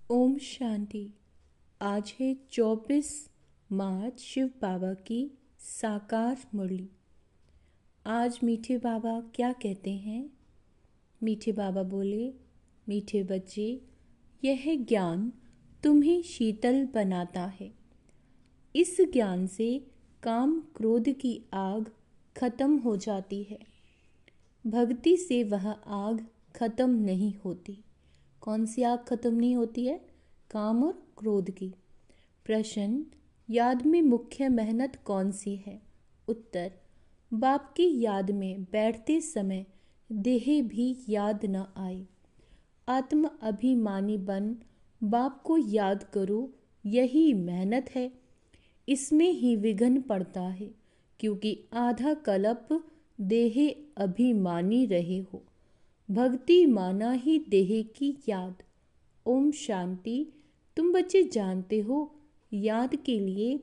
ओम शांति। आज है 24 मार्च, शिव बाबा की साकार मुरली। आज मीठे बाबा क्या कहते हैं? मीठे बाबा बोले, मीठे बच्चे, यह ज्ञान तुम्हें शीतल बनाता है। इस ज्ञान से काम क्रोध की आग खत्म हो जाती है। भक्ति से वह आग खत्म नहीं होती। कौन सी आग खत्म नहीं होती है? काम और क्रोध की। प्रश्न, याद में मुख्य मेहनत कौन सी है? उत्तर, बाप की याद में बैठते समय देह भी याद न आए। आत्म अभिमानी बन बाप को याद करो, यही मेहनत है। इसमें ही विघ्न पड़ता है, क्योंकि आधा कल्प देह अभिमानी रहे हो। भक्ति माना ही देह की याद। ओम शांति। तुम बच्चे जानते हो, याद के लिए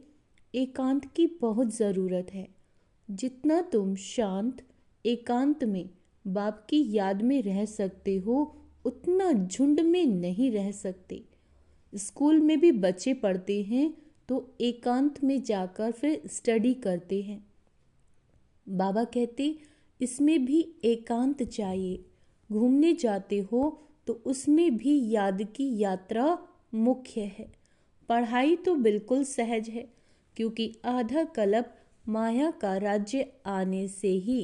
एकांत की बहुत ज़रूरत है। जितना तुम शांत एकांत में बाप की याद में रह सकते हो, उतना झुंड में नहीं रह सकते। स्कूल में भी बच्चे पढ़ते हैं तो एकांत में जाकर फिर स्टडी करते हैं। बाबा कहते, इसमें भी एकांत चाहिए। घूमने जाते हो तो उसमें भी याद की यात्रा मुख्य है। पढ़ाई तो बिल्कुल सहज है, क्योंकि आधा कल्प माया का राज्य आने से ही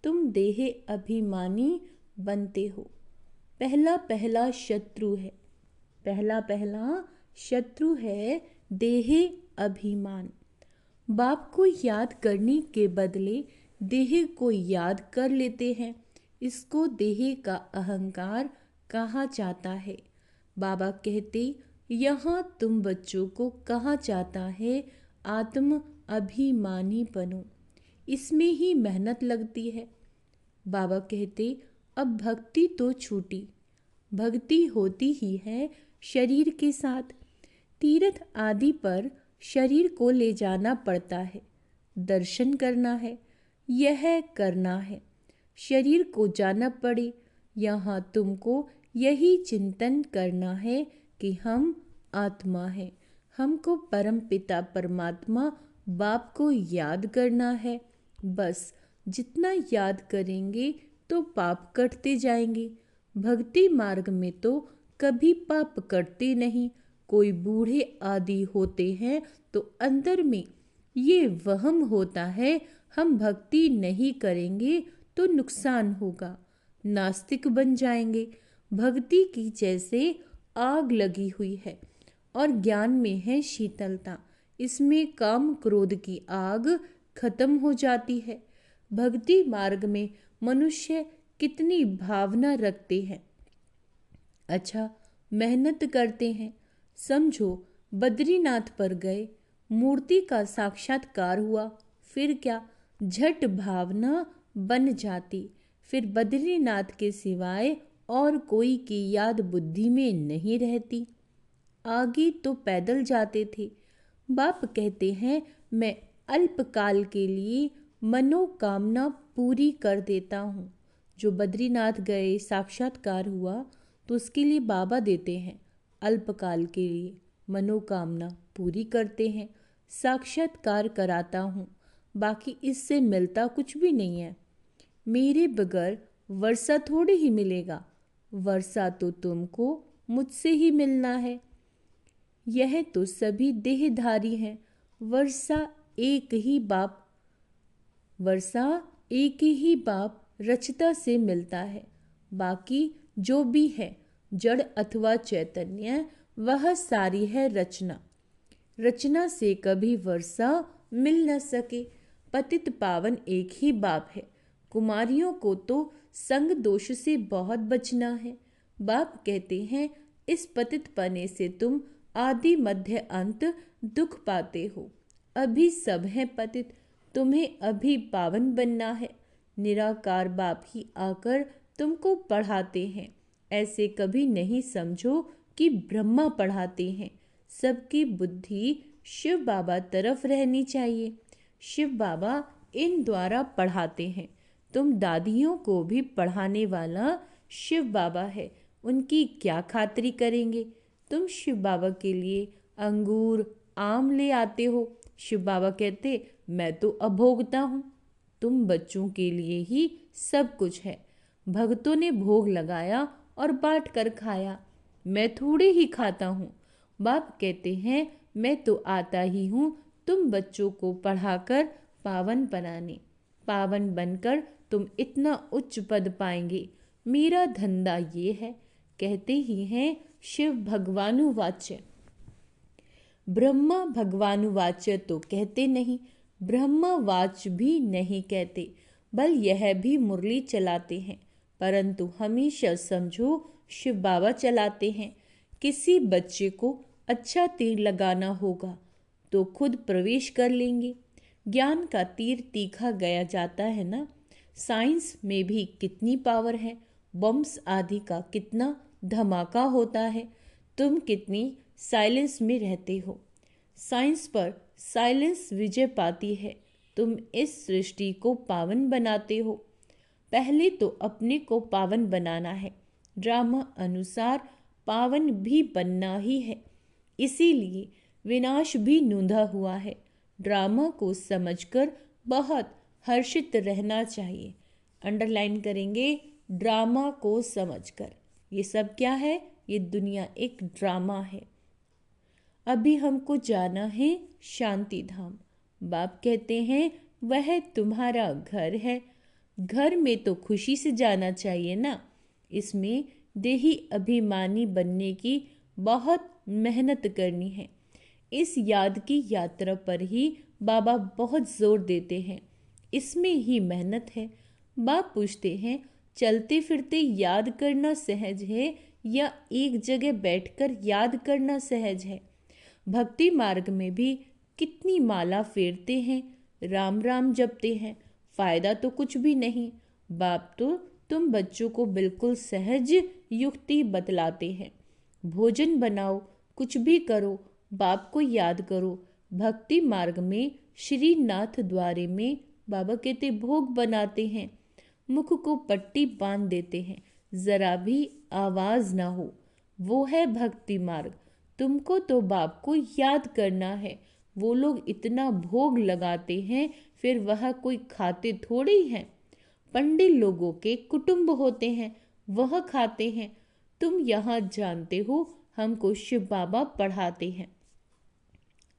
तुम देह अभिमानी बनते हो। पहला पहला शत्रु है, पहला पहला शत्रु है देह अभिमान। बाप को याद करने के बदले देह को याद कर लेते हैं। इसको देह का अहंकार कहा जाता है। बाबा कहते, यहाँ तुम बच्चों को कहा जाता है आत्म अभिमानी बनो। इसमें ही मेहनत लगती है। बाबा कहते, अब भक्ति तो छूटी। भक्ति होती ही है शरीर के साथ। तीर्थ आदि पर शरीर को ले जाना पड़ता है, दर्शन करना है, यह करना है। शरीर को जाना पड़े, यहाँ तुमको यही चिंतन करना है कि हम आत्मा हैं। हमको परम पिता परमात्मा बाप को याद करना है। बस जितना याद करेंगे तो पाप कटते जाएंगे। भक्ति मार्ग में तो कभी पाप कटते नहीं। कोई बूढ़े आदि होते हैं तो अंदर में ये वहम होता है, हम भक्ति नहीं करेंगे तो नुकसान होगा, नास्तिक बन जाएंगे। भक्ति की जैसे आग लगी हुई है और ज्ञान में है शीतलता। इसमें काम क्रोध की आग खत्म हो जाती है। भक्ति मार्ग में मनुष्य कितनी भावना रखते हैं। अच्छा, मेहनत करते हैं। समझो, बद्रीनाथ पर गए, मूर्ति का साक्षात्कार हुआ, फिर क्या झट भावना बन जाती। फिर बद्रीनाथ के सिवाय और कोई की याद बुद्धि में नहीं रहती। आगे तो पैदल जाते थे। बाप कहते हैं, मैं अल्पकाल के लिए मनोकामना पूरी कर देता हूँ। जो बद्रीनाथ गए, साक्षात्कार हुआ, तो उसके लिए बाबा देते हैं अल्पकाल के लिए मनोकामना पूरी करते हैं। साक्षात्कार कराता हूँ, बाकी इससे मिलता कुछ भी नहीं है। मेरे बगैर वर्षा थोड़ी ही मिलेगा। वर्षा तो तुमको मुझसे ही मिलना है। यह तो सभी देहधारी हैं। वर्षा एक ही बाप रचता से मिलता है। बाकी जो भी है जड़ अथवा चैतन्य, वह सारी है रचना। रचना से कभी वर्षा मिल न सके। पतित पावन एक ही बाप है। कुमारियों को तो संग दोष से बहुत बचना है। बाप कहते हैं, इस पतित पने से तुम आदि मध्य अंत दुख पाते हो। अभी सब हैं पतित, तुम्हें अभी पावन बनना है। निराकार बाप ही आकर तुमको पढ़ाते हैं। ऐसे कभी नहीं समझो कि ब्रह्मा पढ़ाते हैं। सबकी बुद्धि शिव बाबा तरफ रहनी चाहिए। शिव बाबा इन द्वारा पढ़ाते हैं। तुम दादियों को भी पढ़ाने वाला शिव बाबा है। उनकी क्या खातिरी करेंगे? तुम शिव बाबा के लिए अंगूर आम ले आते हो। शिव बाबा कहते मैं तो अभोगता हूँ, तुम बच्चों के लिए ही सब कुछ है। भक्तों ने भोग लगाया और बांट कर खाया, मैं थोड़े ही खाता हूँ। बाप कहते हैं मैं तो आता ही हूँ तुम बच्चों को पढ़ाकर पावन बनाने। पावन बनकर तुम इतना उच्च पद पाएंगे, मेरा धंधा ये है। कहते ही हैं शिव भगवानुवाच्य। ब्रह्मा भगवानुवाच्य तो कहते नहीं, ब्रह्मवाच भी नहीं कहते, बल यह भी मुरली चलाते हैं, परंतु हमेशा समझो शिव बाबा चलाते हैं। किसी बच्चे को अच्छा तीर लगाना होगा तो खुद प्रवेश कर लेंगे। ज्ञान का तीर तीखा गया जाता है ना। साइंस में भी कितनी पावर है, बम्स आदि का कितना धमाका होता है। तुम कितनी साइलेंस में रहते हो, साइंस पर साइलेंस विजय पाती है। तुम इस सृष्टि को पावन बनाते हो। पहले तो अपने को पावन बनाना है, ड्रामा अनुसार पावन भी बनना ही है। इसीलिए विनाश भी नूंधा हुआ है। ड्रामा को समझकर बहुत हर्षित रहना चाहिए। अंडरलाइन करेंगे, ड्रामा को समझकर। ये सब क्या है? ये दुनिया एक ड्रामा है। अभी हमको जाना है शांति धाम। बाप कहते हैं वह तुम्हारा घर है। घर में तो खुशी से जाना चाहिए ना। इसमें देही अभिमानी बनने की बहुत मेहनत करनी है। इस याद की यात्रा पर ही बाबा बहुत जोर देते हैं। इसमें ही मेहनत है। बाप पूछते हैं चलते फिरते याद करना सहज है या एक जगह बैठकर याद करना सहज है? भक्ति मार्ग में भी कितनी माला फेरते हैं, राम राम जपते हैं, फायदा तो कुछ भी नहीं। बाप तो तुम बच्चों को बिल्कुल सहज युक्ति बतलाते हैं। भोजन बनाओ, कुछ भी करो, बाप को याद करो। भक्ति मार्ग में श्रीनाथ द्वारे में बाबा कहते भोग बनाते हैं, मुख को पट्टी बांध देते हैं, जरा भी आवाज ना हो। वो है भक्ति मार्ग। तुमको तो बाप को याद करना है। वो लोग इतना भोग लगाते हैं, फिर वह कोई खाते थोड़ी हैं। पंडित लोगों के कुटुंब होते हैं, वह खाते हैं। तुम यहाँ जानते हो हमको शिव बाबा पढ़ाते हैं।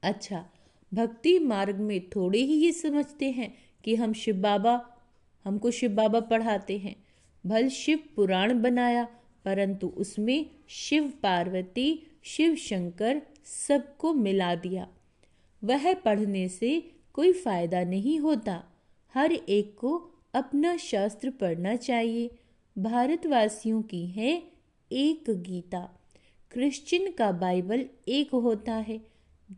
अच्छा, भक्ति मार्ग में थोड़े ही ये समझते हैं कि हमको शिव बाबा पढ़ाते हैं। भल शिव पुराण बनाया, परंतु उसमें शिव पार्वती शिव शंकर सबको मिला दिया। वह पढ़ने से कोई फायदा नहीं होता। हर एक को अपना शास्त्र पढ़ना चाहिए। भारतवासियों की है एक गीता, क्रिश्चियन का बाइबल एक होता है।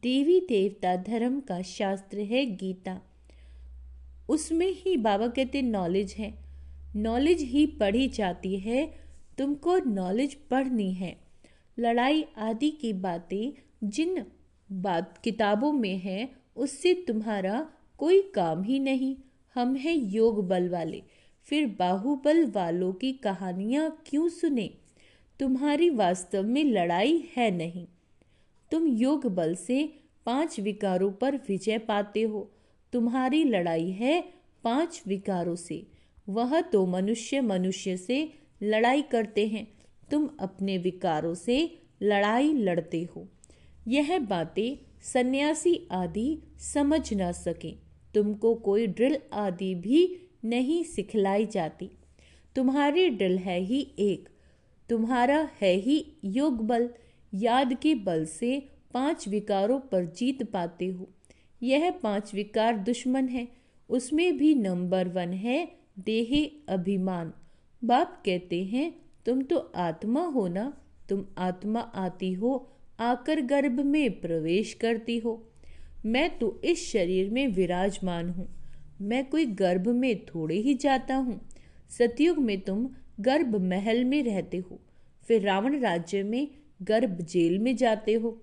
देवी देवता धर्म का शास्त्र है गीता। उसमें ही बाबा कहते नॉलेज है। नॉलेज ही पढ़ी जाती है। तुमको नॉलेज पढ़नी है। लड़ाई आदि की बातें जिन किताबों में है उससे तुम्हारा कोई काम ही नहीं। हम हैं योग बल वाले, फिर बाहुबल वालों की कहानियाँ क्यों सुने? तुम्हारी वास्तव में लड़ाई है नहीं। तुम योग बल से 5 विकारों पर विजय पाते हो। तुम्हारी लड़ाई है 5 विकारों से। वह तो मनुष्य से लड़ाई करते हैं, तुम अपने विकारों से लड़ाई लड़ते हो। यह बातें सन्यासी आदि समझ न सके। तुमको कोई ड्रिल आदि भी नहीं सिखलाई जाती। तुम्हारी ड्रिल है ही एक, तुम्हारा है ही योग बल। याद के बल से 5 विकारों पर जीत पाते हो। यह 5 विकार दुश्मन है। उसमें भी नंबर 1 है देही अभिमान। बाप कहते हैं तुम तो आत्मा हो ना। तुम आत्मा आती हो, आकर गर्भ में प्रवेश करती हो। मैं तो इस शरीर में विराजमान हूँ। मैं कोई गर्भ में थोड़े ही जाता हूँ। सतयुग में तुम गर्भ महल में रहते हो, फिर रावण राज्य में गर्भ जेल में जाते हो।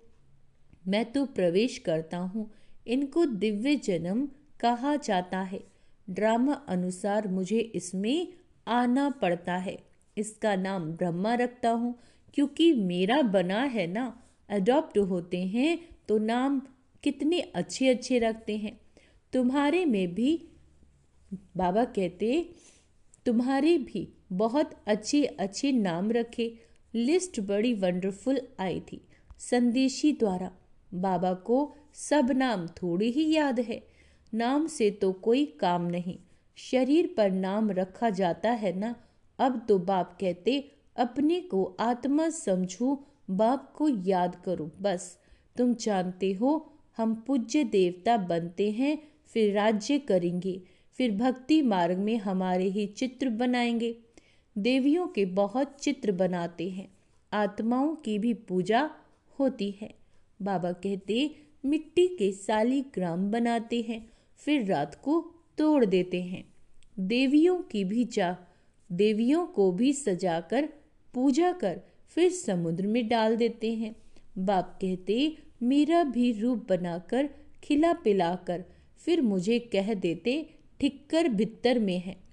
मैं तो प्रवेश करता हूँ। इनको दिव्य जन्म कहा जाता है। ड्रामा अनुसार मुझे इसमें आना पड़ता है। इसका नाम ब्रह्मा रखता हूँ, क्योंकि मेरा बना है ना। अडॉप्ट होते हैं तो नाम कितने अच्छे अच्छे रखते हैं। तुम्हारे में भी, बाबा कहते, तुम्हारे भी बहुत अच्छे अच्छे नाम रखे। लिस्ट बड़ी वंडरफुल आई थी संदेशी द्वारा। बाबा को सब नाम थोड़ी ही याद है। नाम से तो कोई काम नहीं, शरीर पर नाम रखा जाता है ना। अब तो बाप कहते, अपने को आत्मा समझो, बाप को याद करो बस। तुम जानते हो हम पूज्य देवता बनते हैं, फिर राज्य करेंगे, फिर भक्ति मार्ग में हमारे ही चित्र बनाएंगे। देवियों के बहुत चित्र बनाते हैं, आत्माओं की भी पूजा होती है। बाबा कहते, मिट्टी के सालीग्राम बनाते हैं, फिर रात को तोड़ देते हैं। देवियों को भी सजाकर पूजा कर फिर समुद्र में डाल देते हैं। बाप कहते, मेरा भी रूप बनाकर खिला पिलाकर फिर मुझे कह देते ठिक्कर भित्तर में है।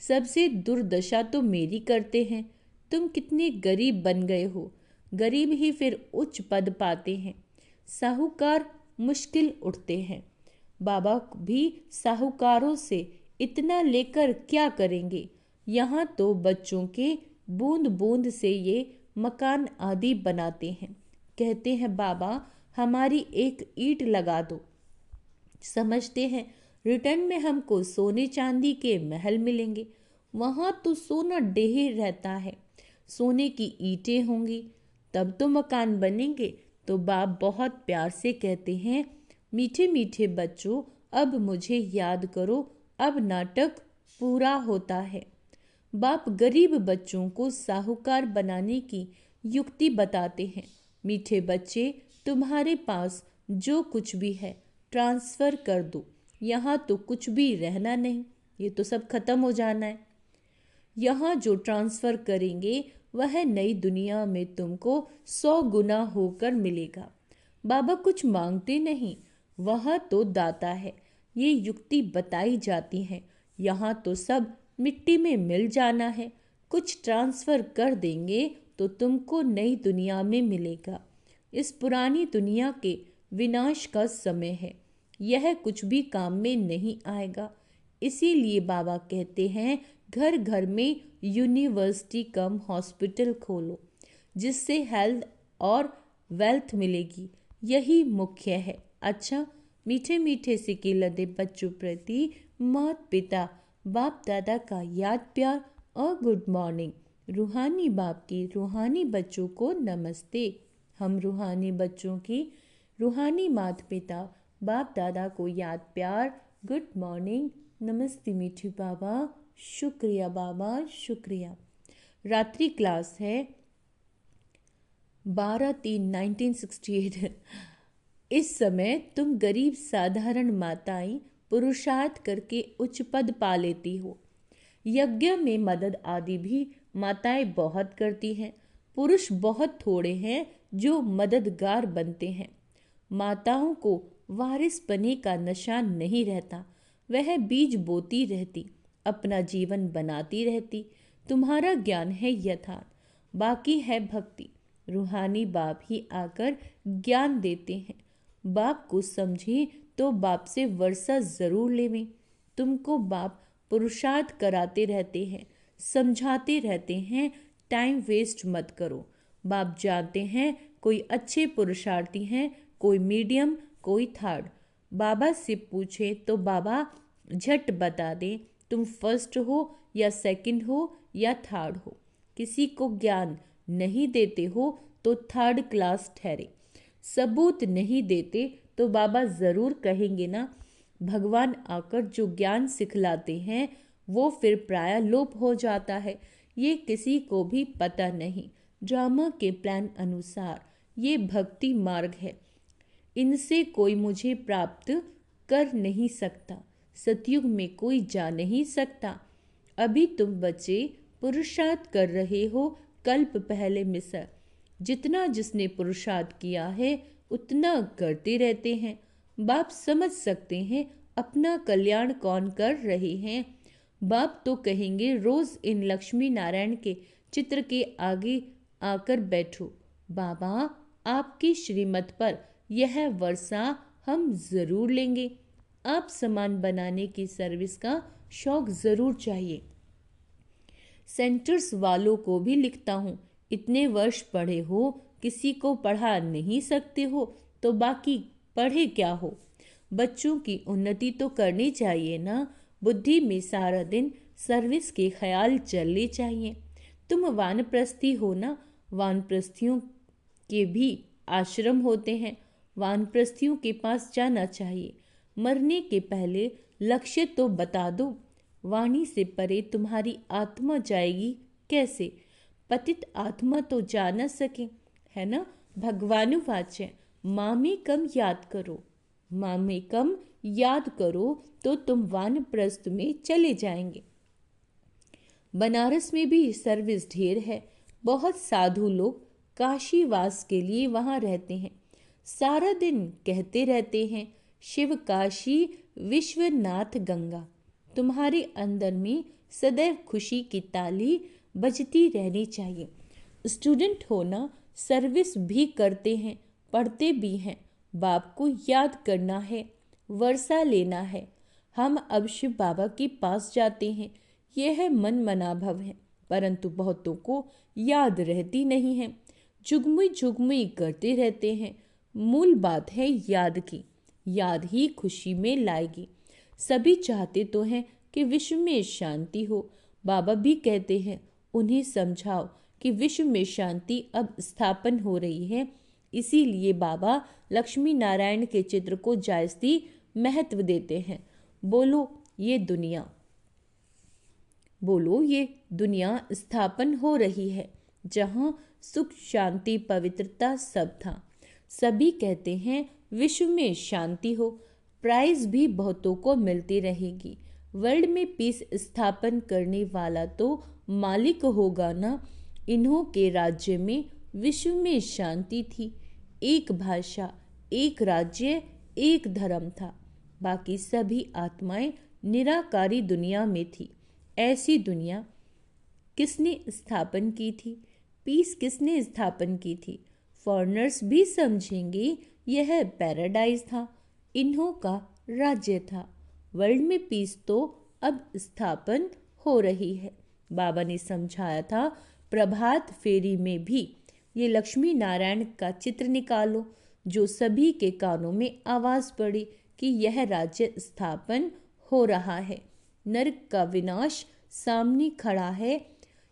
सबसे दुर्दशा तो मेरी करते हैं। तुम कितने गरीब बन गए हो। गरीब ही फिर उच्च पद पाते हैं, साहूकार मुश्किल उठते हैं। बाबा भी साहूकारों से इतना लेकर क्या करेंगे। यहाँ तो बच्चों के बूंद बूंद से ये मकान आदि बनाते हैं। कहते हैं बाबा हमारी एक ईंट लगा दो। समझते हैं रिटर्न में हमको सोने चांदी के महल मिलेंगे। वहाँ तो सोना ढेर रहता है, सोने की ईंटें होंगी, तब तो मकान बनेंगे। तो बाप बहुत प्यार से कहते हैं, मीठे मीठे बच्चों अब मुझे याद करो, अब नाटक पूरा होता है। बाप गरीब बच्चों को साहूकार बनाने की युक्ति बताते हैं। मीठे बच्चे, तुम्हारे पास जो कुछ भी है ट्रांसफ़र कर दो। यहाँ तो कुछ भी रहना नहीं, ये तो सब खत्म हो जाना है। यहाँ जो ट्रांसफ़र करेंगे वह नई दुनिया में तुमको 100 गुना होकर मिलेगा। बाबा कुछ मांगते नहीं, वह तो दाता है। ये युक्ति बताई जाती है। यहाँ तो सब मिट्टी में मिल जाना है। कुछ ट्रांसफ़र कर देंगे तो तुमको नई दुनिया में मिलेगा। इस पुरानी दुनिया के विनाश का समय है, यह कुछ भी काम में नहीं आएगा। इसीलिए बाबा कहते हैं घर घर में यूनिवर्सिटी कम हॉस्पिटल खोलो, जिससे हेल्थ और वेल्थ मिलेगी। यही मुख्य है। अच्छा, मीठे मीठे सिक्के लदे बच्चों प्रति माता पिता बाप दादा का याद प्यार और गुड मॉर्निंग। रूहानी बाप की रूहानी बच्चों को नमस्ते। हम रूहानी बच्चों की रूहानी माता पिता बाप दादा को याद प्यार, गुड मॉर्निंग, नमस्ते मीठे बाबा, शुक्रिया बाबा, शुक्रिया। रात्रि क्लास है 12/3/1968। इस समय तुम गरीब साधारण माताएं पुरुषार्थ करके उच्च पद पा लेती हो। यज्ञ में मदद आदि भी माताएं बहुत करती हैं। पुरुष बहुत थोड़े हैं जो मददगार बनते हैं। माताओं को वारिस बने का नशा नहीं रहता। वह बीज बोती रहती, अपना जीवन बनाती रहती। तुम्हारा ज्ञान है यथार्थ, बाकी है भक्ति। रूहानी बाप ही आकर ज्ञान देते हैं। बाप को समझे तो बाप से वर्षा जरूर लेवें। तुमको बाप पुरुषार्थ कराते रहते हैं, समझाते रहते हैं, टाइम वेस्ट मत करो। बाप जानते हैं कोई अच्छे पुरुषार्थी हैं, कोई मीडियम, कोई थर्ड। बाबा से पूछे तो बाबा झट बता दें तुम फर्स्ट हो या सेकंड हो या थर्ड हो। किसी को ज्ञान नहीं देते हो तो थर्ड क्लास ठहरे। सबूत नहीं देते तो बाबा ज़रूर कहेंगे ना। भगवान आकर जो ज्ञान सिखलाते हैं वो फिर प्राय लोप हो जाता है। ये किसी को भी पता नहीं। ड्रामा के प्लान अनुसार ये भक्ति मार्ग है। इनसे कोई मुझे प्राप्त कर नहीं सकता। सतयुग में कोई जा नहीं सकता। अभी तुम बच्चे पुरुषार्थ कर रहे हो, कल्प पहले मिसर। जितना जिसने पुरुषार्थ किया है उतना करते रहते हैं। बाप समझ सकते हैं अपना कल्याण कौन कर रहे हैं। बाप तो कहेंगे रोज इन लक्ष्मी नारायण के चित्र के आगे आकर बैठो। बाबा आपकी श्रीमत पर यह वर्षा हम ज़रूर लेंगे। आप सामान बनाने की सर्विस का शौक ज़रूर चाहिए। सेंटर्स वालों को भी लिखता हूँ, इतने वर्ष पढ़े हो, किसी को पढ़ा नहीं सकते हो तो बाकी पढ़े क्या हो। बच्चों की उन्नति तो करनी चाहिए ना। बुद्धि में सारा दिन सर्विस के ख्याल चलने चाहिए। तुम वानप्रस्थी हो ना, वानप्रस्थियों के भी आश्रम होते हैं। वानप्रस्थियों के पास जाना चाहिए। मरने के पहले लक्ष्य तो बता दो। वाणी से परे तुम्हारी आत्मा जाएगी कैसे? पतित आत्मा तो जा न सके, है ना। भगवानुवाच्य, मामे कम याद करो। मामे कम याद करो तो तुम वानप्रस्थ में चले जाएंगे। बनारस में भी सर्विस ढेर है। बहुत साधु लोग काशीवास के लिए वहाँ रहते हैं। सारा दिन कहते रहते हैं, शिव काशी विश्वनाथ गंगा। तुम्हारे अंदर में सदैव खुशी की ताली बजती रहनी चाहिए। स्टूडेंट होना, सर्विस भी करते हैं, पढ़ते भी हैं। बाप को याद करना है, वर्षा लेना है। हम अब शिव बाबा के पास जाते हैं। यह मन मनाभव है, परंतु बहुतों को याद रहती नहीं है। जुगमुई जुगमुई करते रहते हैं। मूल बात है याद की। याद ही खुशी में लाएगी। सभी चाहते तो हैं कि विश्व में शांति हो। बाबा भी कहते हैं, उन्हें समझाओ कि विश्व में शांति अब स्थापन हो रही है। इसीलिए बाबा लक्ष्मी नारायण के चित्र को जायज़ी महत्व देते हैं। बोलो ये दुनिया स्थापन हो रही है, जहाँ सुख शांति पवित्रता सब था। सभी कहते हैं विश्व में शांति हो। प्राइज भी बहुतों को मिलती रहेगी। वर्ल्ड में पीस स्थापन करने वाला तो मालिक होगा ना। इन्हों के राज्य में विश्व में शांति थी। एक भाषा, एक राज्य, एक धर्म था। बाकी सभी आत्माएं निराकारी दुनिया में थी। ऐसी दुनिया किसने स्थापन की थी? पीस किसने स्थापन की थी? फॉरेनर्स भी समझेंगे यह पैराडाइज था, इन्हों का राज्य था। वर्ल्ड में पीस तो अब स्थापन हो रही है। बाबा ने समझाया था, प्रभात फेरी में भी ये लक्ष्मी नारायण का चित्र निकालो, जो सभी के कानों में आवाज़ पड़ी कि यह राज्य स्थापन हो रहा है। नरक का विनाश सामने खड़ा है।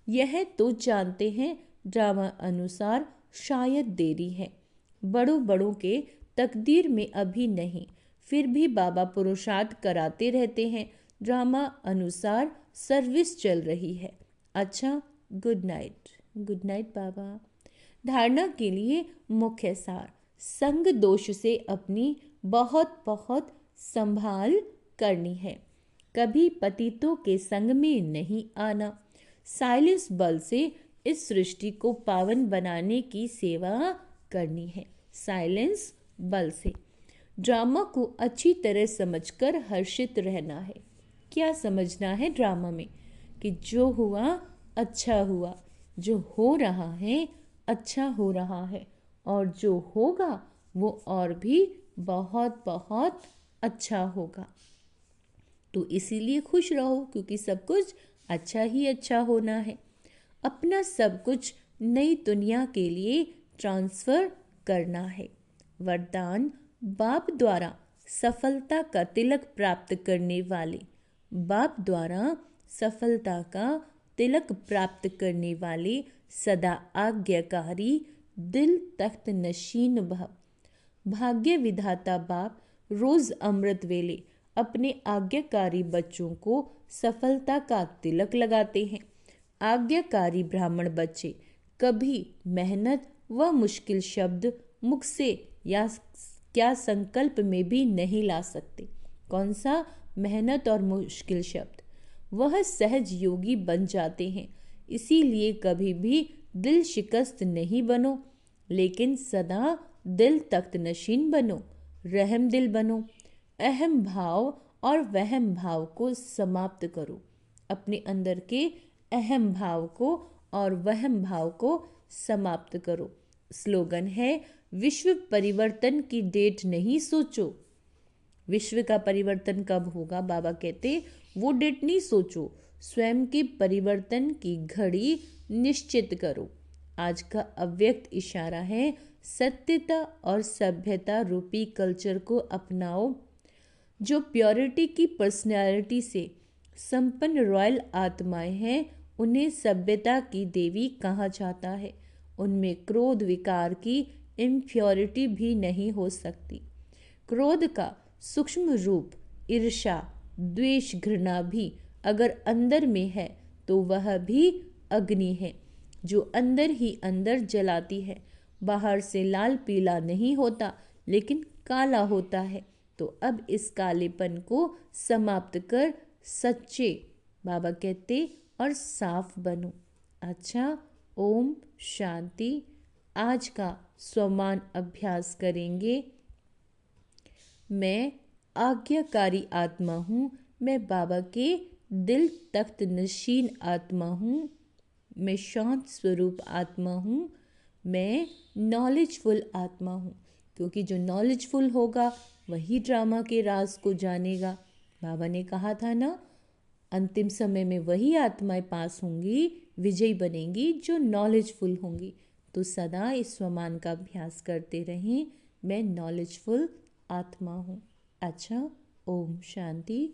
यह तो जानते हैं, ड्रामा अनुसार शायद देरी है। बड़ों बड़ों के तकदीर में अभी नहीं, फिर भी बाबा पुरुषार्थ कराते रहते हैं। ड्रामा अनुसार सर्विस चल रही है। अच्छा, गुड नाइट। गुड नाइट बाबा। धारणा के लिए मुख्य सार, संग दोष से अपनी बहुत बहुत संभाल करनी है। कभी पतितों के संग में नहीं आना। साइलेंस बल से इस सृष्टि को पावन बनाने की सेवा करनी है। साइलेंस बल से ड्रामा को अच्छी तरह समझकर हर्षित रहना है। क्या समझना है ड्रामा में? कि जो हुआ अच्छा हुआ, जो हो रहा है अच्छा हो रहा है, और जो होगा वो और भी बहुत बहुत अच्छा होगा। तो इसीलिए खुश रहो, क्योंकि सब कुछ अच्छा ही अच्छा होना है। अपना सब कुछ नई दुनिया के लिए ट्रांसफ़र करना है। वरदान बाप द्वारा सफलता का तिलक प्राप्त करने वाले, बाप द्वारा सफलता का तिलक प्राप्त करने वाले, सदा आज्ञाकारी, दिल तख्त नशीन भव। भाग्य विधाता बाप रोज अमृत वेले अपने आज्ञाकारी बच्चों को सफलता का तिलक लगाते हैं। आज्ञाकारी ब्राह्मण बच्चे कभी मेहनत व मुश्किल शब्द मुख से या क्या संकल्प में भी नहीं ला सकते। कौन सा मेहनत और मुश्किल शब्द? वह सहज योगी बन जाते हैं। इसीलिए कभी भी दिल शिकस्त नहीं बनो, लेकिन सदा दिल तख्त नशीन बनो, रहम दिल बनो। अहम भाव और वहम भाव को समाप्त करो। अपने अंदर के अहम भाव को और वहम भाव को समाप्त करो। स्लोगन है, विश्व परिवर्तन की डेट नहीं सोचो। विश्व का परिवर्तन कब होगा, बाबा कहते वो डेट नहीं सोचो, स्वयं के परिवर्तन की घड़ी निश्चित करो। आज का अव्यक्त इशारा है, सत्यता और सभ्यता रूपी कल्चर को अपनाओ। जो प्योरिटी की पर्सनैलिटी से संपन्न रॉयल आत्माएं हैं, उन्हें सभ्यता की देवी कहा जाता है। उनमें क्रोध विकार की इम्प्योरिटी भी नहीं हो सकती। क्रोध का सूक्ष्म रूप ईर्ष्या, द्वेष, घृणा भी अगर अंदर में है तो वह भी अग्नि है, जो अंदर ही अंदर जलाती है। बाहर से लाल पीला नहीं होता, लेकिन काला होता है। तो अब इस कालेपन को समाप्त कर सच्चे, बाबा कहते, और साफ बनो। अच्छा, ओम शांति। आज का स्वमान अभ्यास करेंगे। मैं आज्ञाकारी आत्मा हूँ। मैं बाबा के दिल तख्त नशीन आत्मा हूँ। मैं शांत स्वरूप आत्मा हूँ। मैं नॉलेजफुल आत्मा हूँ, क्योंकि जो नॉलेजफुल होगा वही ड्रामा के राज को जानेगा। बाबा ने कहा था ना, अंतिम समय में वही आत्माएं पास होंगी, विजयी बनेंगी, जो नॉलेजफुल होंगी। तो सदा इस स्वमान का अभ्यास करते रहें। मैं नॉलेजफुल आत्मा हूँ। अच्छा, ओम शांति।